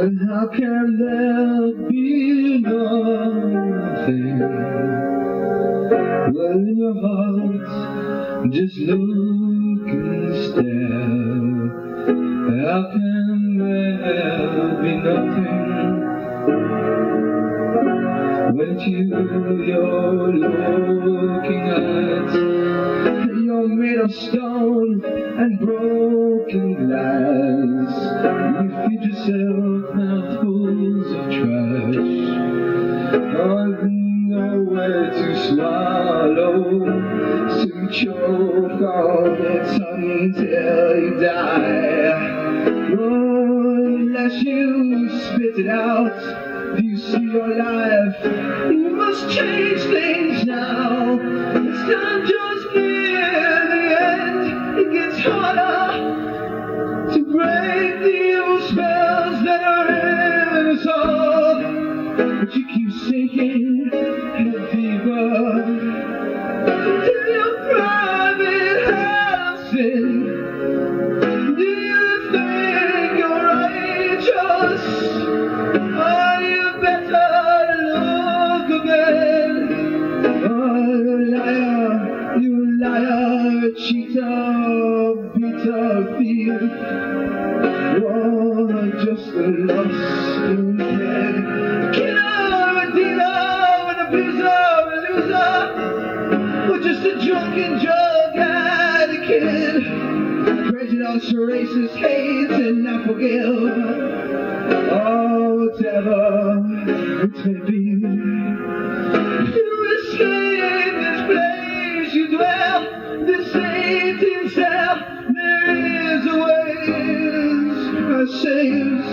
But how can there be nothing when your heart just look and stare? How can there be nothing when you're looking at? You're made of stone and broken glass. You feed yourself mouthfuls of trash. Nowhere to swallow, so you choke on it until you die. Unless you spit it out, do you see your life? You must change things now. It's time just near the end. It gets harder to break the evil spells that are in us all. But you keep sinking deeper to your private housing. Do you think you're righteous? Are you better look again? Oh, you liar, cheater, beater, thief. You're just a lost and dead killer, a dealer, an abuser, a loser, or just a drunken drug addict. Prejudice, racist hate, and I forgive. Oh, whatever it may be. You escape this place you dwell, this Satan cell. There is a way that saves.